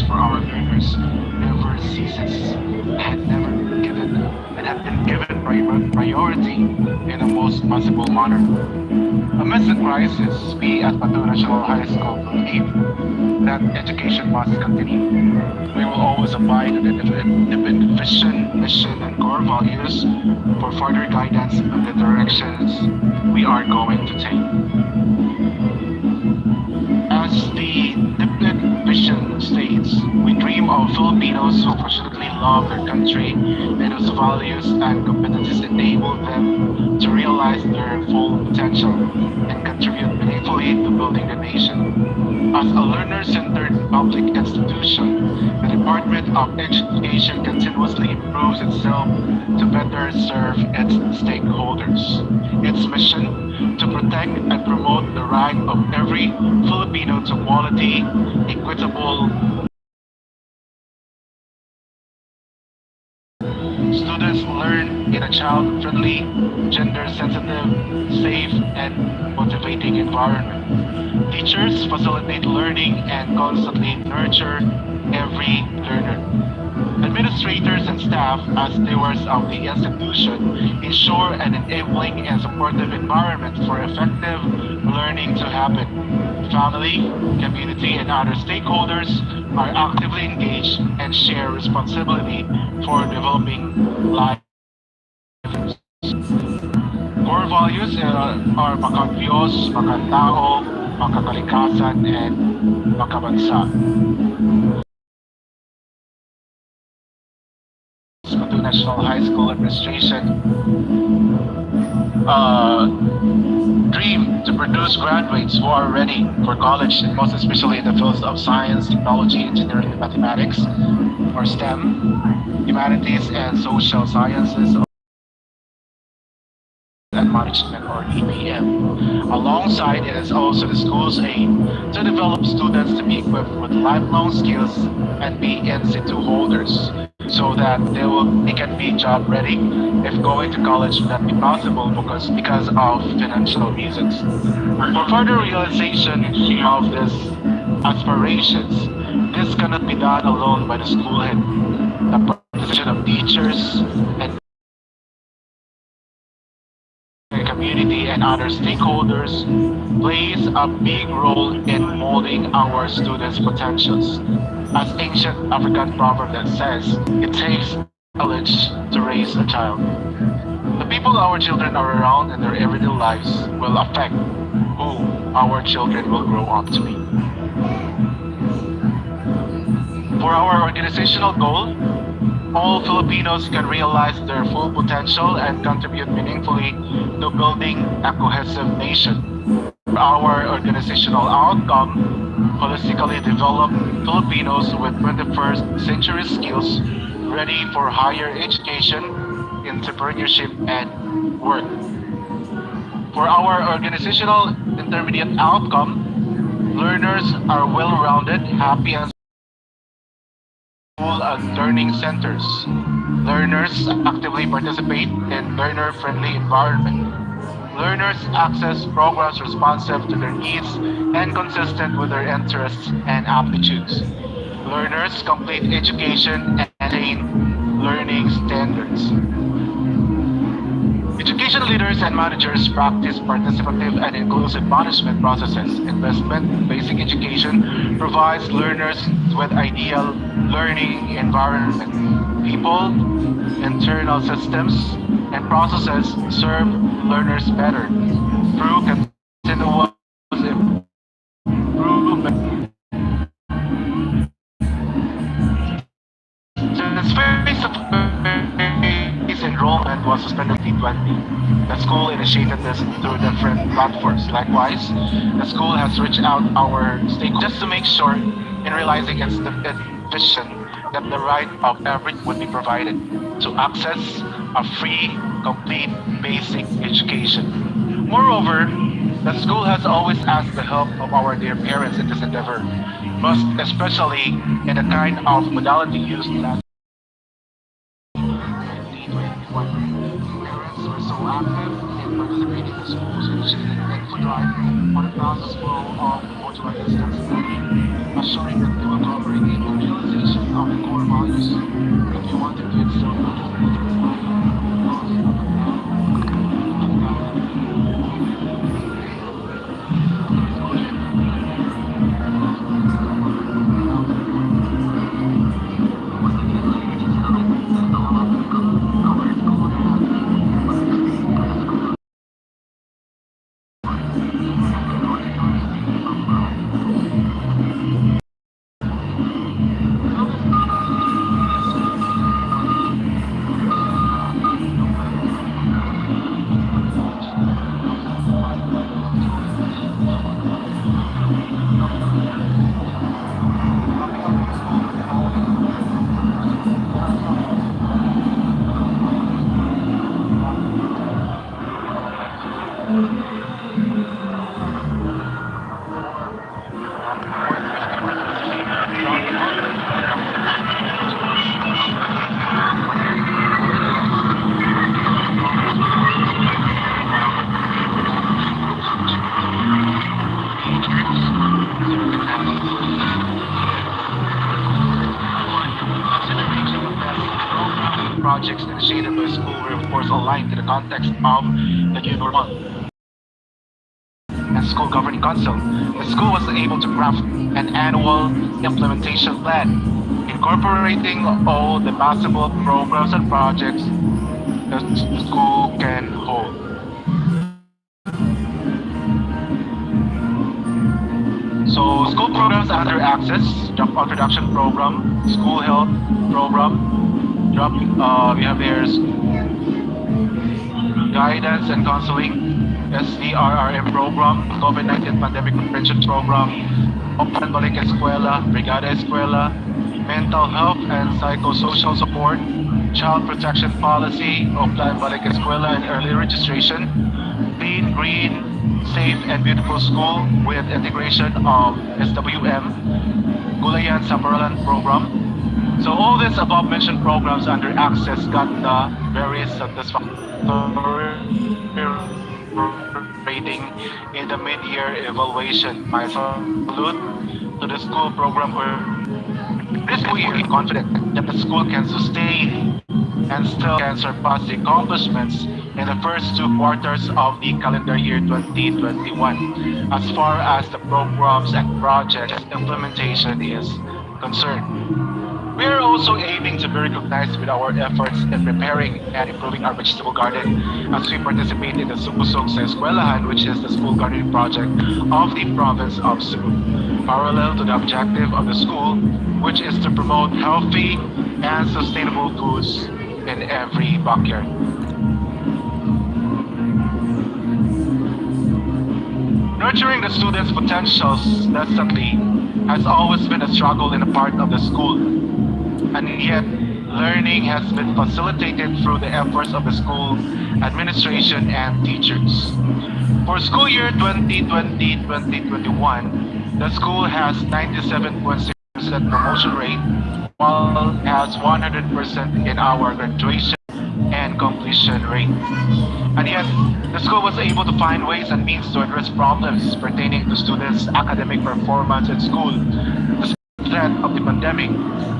For our learners never ceases and have been given priority in the most possible manner. Amidst the crisis, we at Batu National High School believe that education must continue. We will always abide in the vision, mission, and core values for further guidance of the directions we are going to take. As the Diplet vision states, we dream of Filipinos who passionately love their country and whose values and competencies enable them to realize their full potential and contribute meaningfully to building the nation. As a learner-centered public institution, the Department of Education continuously improves itself to better serve its stakeholders. Its mission to protect and promote the right of every Filipino to quality, equitable students learn in a child-friendly, gender-sensitive, safe, and motivating environment. Teachers facilitate learning and constantly nurture every learner. Administrators and staff, as stewards of the institution, ensure an enabling and supportive environment for effective learning to happen. Family, community, and other stakeholders are actively engaged and share responsibility for developing life. Core values are makagdiyos, makatao, makakalikasan, and makabansa. Batu National High School Administration dream to produce graduates who are ready for college, and most especially in the fields of science, technology, engineering, and mathematics, or STEM, humanities and social sciences, and management, or EPM. Alongside it is also the school's aim to develop students to be equipped with lifelong skills and be in situ holders, so that they can be job ready if going to college would not be possible because of financial reasons. For further realization of these aspirations, this cannot be done alone by the school head. The participation of teachers and the community and other stakeholders plays a big role in molding our students' potentials. As ancient African proverb that says, it takes a village to raise a child. The people our children are around in their everyday lives will affect who our children will grow up to be. For our organizational goal, all Filipinos can realize their full potential and contribute meaningfully to building a cohesive nation. For our organizational outcome, holistically develop Filipinos with 21st century skills ready for higher education, entrepreneurship, and work. For our organizational intermediate outcome, learners are well-rounded, happy, and school and learning centers. Learners actively participate in learner-friendly environment. Learners access programs responsive to their needs and consistent with their interests and aptitudes. Learners complete education and attain learning standards. Leaders and managers practice participative and inclusive management processes. Investment basic education provides learners with ideal learning environment. People, internal systems, and processes serve learners better through continuous improvement. Since face-to-face enrollment was suspended in 2020, the school initiated this through different platforms. Likewise, the school has reached out our stakeholders just to make sure in realizing its vision that the right of everyone would be provided to access a free, complete, basic education. Moreover, the school has always asked the help of our dear parents in this endeavor, most especially in the kind of modality used last 2021. Parents were so active in participating in the school's initiative info drive on the process flow of modular distance learning, assuring that they will cooperate in the realization of the core values. If you want to do it so, projects initiated by the school were of course aligned to the context of the new normal and school governing council. The school was able to craft an annual implementation plan incorporating all the possible programs and projects the school can hold. So school programs under Access, Dropout Reduction Program, School Health Program, we have here Guidance and Counseling, SDRRM Program, COVID-19 Pandemic Prevention Program, Open Balik Eskwela, Brigada Eskwela, Mental Health and Psychosocial Support, Child Protection Policy, Offline Balik Eskwela and Early Registration, Clean, Green, Safe and Beautiful School with integration of SWM, Gulayan Saparalan Program. So all these above mentioned programs under Access got the very satisfactory rating in the mid-year evaluation. My salute to the school program where this school year confident that the school can sustain and still can surpass the accomplishments in the first 2 quarters of the calendar year 2021 as far as the programs and projects implementation is concerned. We are also aiming to be recognized with our efforts in preparing and improving our vegetable garden as we participate in the Subusog sa Eskwelahan, which is the school gardening project of the province of Cebu, parallel to the objective of the school, which is to promote healthy and sustainable foods in every backyard. Nurturing the students' potentials constantly has always been a struggle in a part of the school, and yet learning has been facilitated through the efforts of the school administration and teachers. For school year 2020-2021, the school has 97.6% promotion rate, while it has 100% in our graduation and completion rate. And yet, the school was able to find ways and means to address problems pertaining to students' academic performance at school. threat of the pandemic,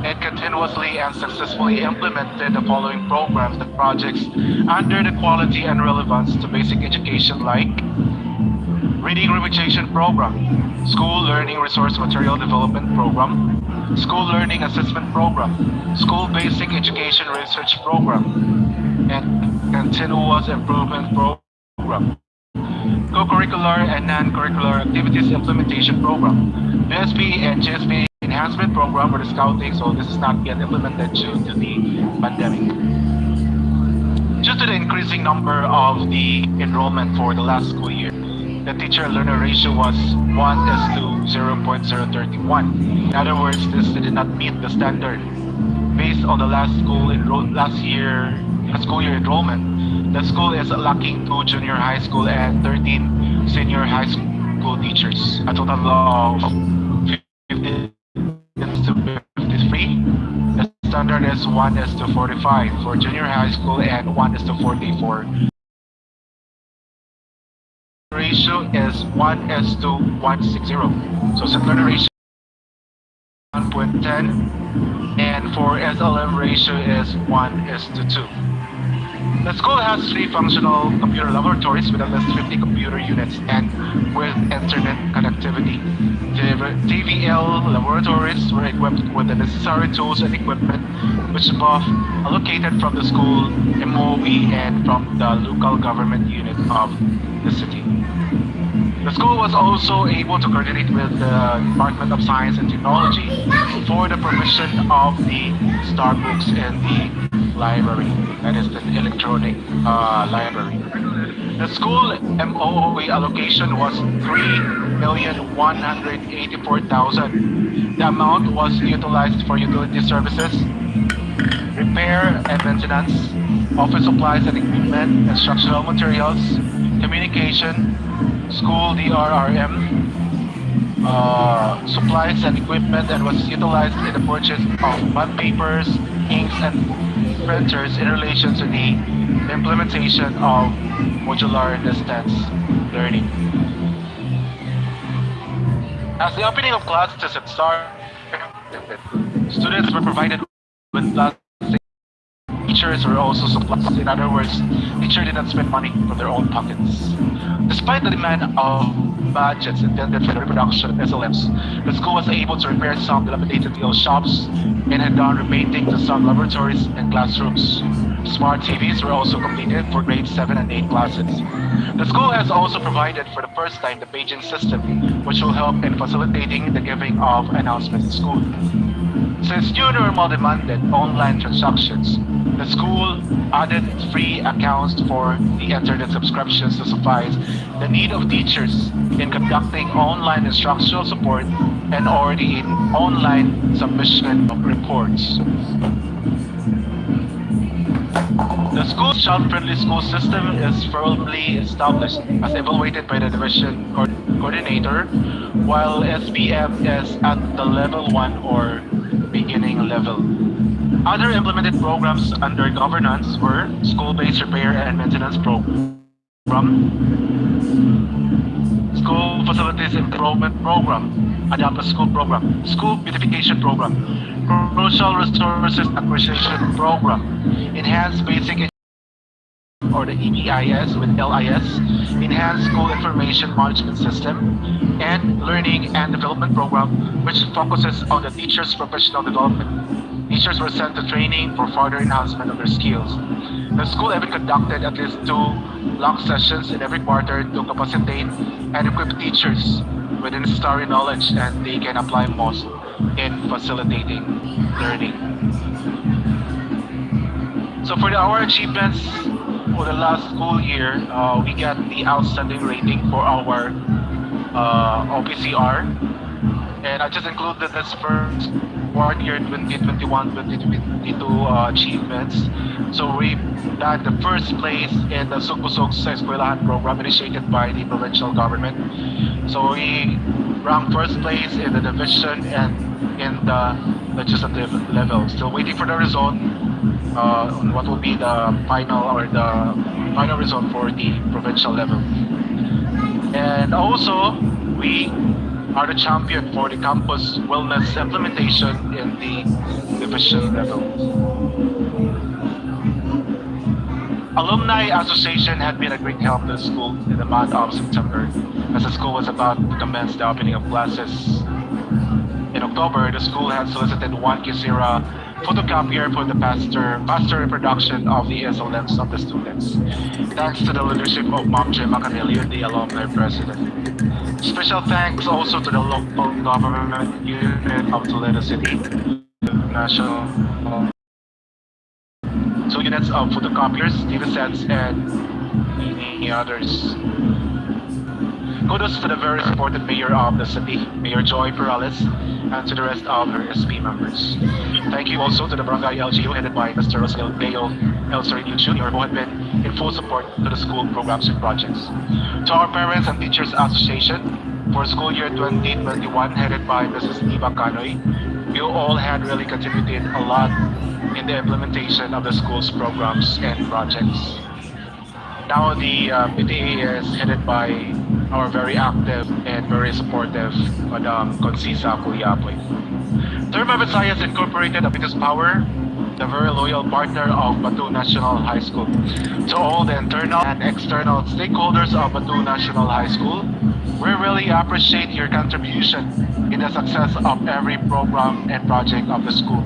it continuously and successfully implemented the following programs and projects under the quality and relevance to basic education, like Reading Remediation Program, School Learning Resource Material Development Program, School Learning Assessment Program, School Basic Education Research Program, and Continuous Improvement Program, Co-curricular and non-curricular activities implementation program, BSP and GSP enhancement program for the scouting, so this is not yet implemented due to the pandemic. Due to the increasing number of the enrollment for the last school year, the teacher-learner ratio was 1 is to 0.031. In other words, this did not meet the standard. Based on the last school year enrollment, the school is lacking 2 junior high school and 13 senior high school teachers. A total of 50 is to 53. The standard is 1 is to 45 for junior high school and 1 is to 40 for ratio is 1 is to 160. So similar ratio 1.10, and for SLM ratio is 1 is to 2. The school has 3 functional computer laboratories with at least 50 computer units and with internet connectivity. The TVL laboratories were equipped with the necessary tools and equipment, which both allocated from the school MOE and from the local government unit of the city. The school was also able to coordinate with the Department of Science and Technology for the provision of the star books in the library, that is the electronic library. The school MOE allocation was 3,184,000. The amount was utilized for utility services, repair and maintenance, office supplies and equipment, instructional materials, communication, school DRRM, supplies and equipment, and was utilized in the purchase of bond papers, inks, and printers in relation to the implementation of modular distance learning. As the opening of classes had started, students were provided with plastic. Teachers were also supplied. In other words, teachers did not spend money from their own pockets. Despite the demand of budgets intended for the reproduction of SLMs, the school was able to repair some dilapidated field shops and had done repainting to some laboratories and classrooms. Smart TVs were also completed for grade 7 and 8 classes. The school has also provided for the first time the paging system, which will help in facilitating the giving of announcements in school. Since new normal demanded online transactions, the school added free accounts for the internet subscriptions to suffice the need of teachers in conducting online instructional support and already in online submission of reports. The school's child-friendly school system is firmly established as evaluated by the division coordinator, while SBM is at the level 1 or beginning level. Other implemented programs under governance were School-Based Repair and Maintenance Program, School Facilities Improvement Program, Adapt a School Program, School Beautification Program, Crucial Resources Acquisition Program, Enhanced Basic or the EBIS with LIS, Enhanced School Information Management System, and Learning and Development Program, which focuses on the teachers' professional development. Teachers were sent to training for further enhancement of their skills. The school even conducted at least 2 block sessions in every quarter to capacitate and equip teachers with the necessary knowledge and they can apply most in facilitating learning. So for our achievements for the last school year, we got the outstanding rating for our OPCR, and I just included this first award year 2021-2022 achievements. So we got the first place in the Sukusok sa Eskwelahan program initiated by the provincial government. So we ranked first place in the division and in the legislative level. Still waiting for the result on what will be the final result for the provincial level. And also we are the champion for the campus wellness implementation in the division level. Alumni Association had been a great help to the school in the month of September, as the school was about to commence the opening of classes. In October, the school had solicited one Kisira photocopier for the faster reproduction of the SLMs of the students, thanks to the leadership of Ma'am Gemma Canelio, the alumni president. Special thanks also to the local government unit of Toledo City, national two units of photocopiers, data sets, and many others. Kudos to the very supportive mayor of the city, Mayor Joy Perales, and to the rest of her SP members. Thank you also to the Barangay LGU headed by Mr. Rosel Leo El Sereno Jr., who had been in full support to the school programs and projects. To our Parents and Teachers Association, for school year 2021 headed by Mrs. Eva Canoy, you all had really contributed a lot in the implementation of the school's programs and projects. Now the PTA is headed by our very active and very supportive Madam Concisa Cuyapoy. Therma Visayas Incorporated, a biggest power, the very loyal partner of Batu National High School. To all the internal and external stakeholders of Batu National High School, we really appreciate your contribution in the success of every program and project of the school.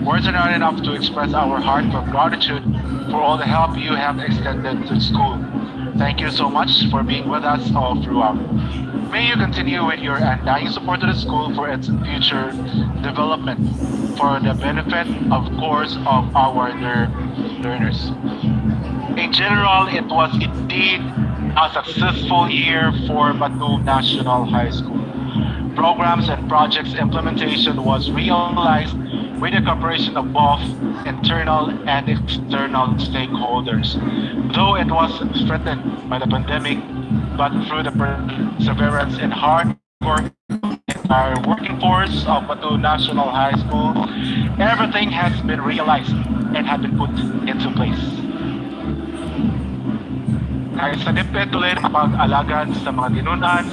Words are not enough to express our heartfelt gratitude for all the help you have extended to the school. Thank you so much for being with us all throughout. May you continue with your undying support to the school for its future development, for the benefit, of course, of our learners. In general, it was indeed a successful year for Batu National High School. Programs and projects implementation was realized with the cooperation of both internal and external stakeholders. Though it was threatened by the pandemic, but through the perseverance and hard work of the entire working force of Batu National High School, everything has been realized and had been put into place. Kahit sa DepEd Toledo, pag-alagad sa mga tinunan,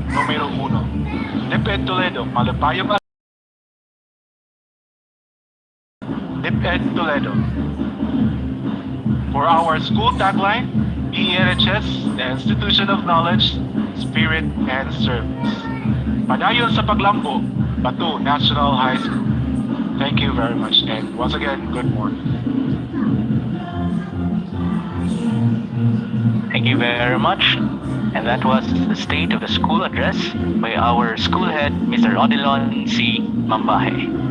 numero 1. DepEd Toledo, malapayong DepEd Toledo. For our school tagline, PNHS, the Institution of Knowledge, Spirit, and Service. Padayon sa paglambo, Batu National High School. Thank you very much, and once again, good morning. Thank you very much. And that was the State of the School address by our school head, Mr. Odilon C. Mambahe.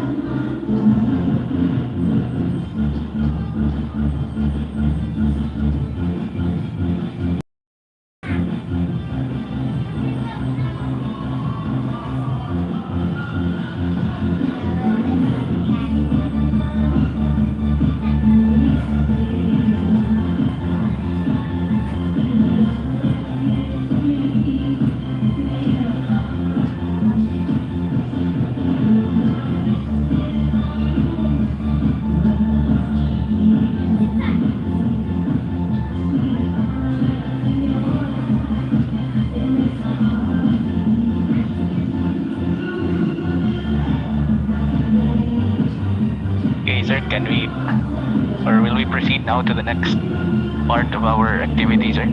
Sir, can we, or will we proceed now to the next part of our activity, sir?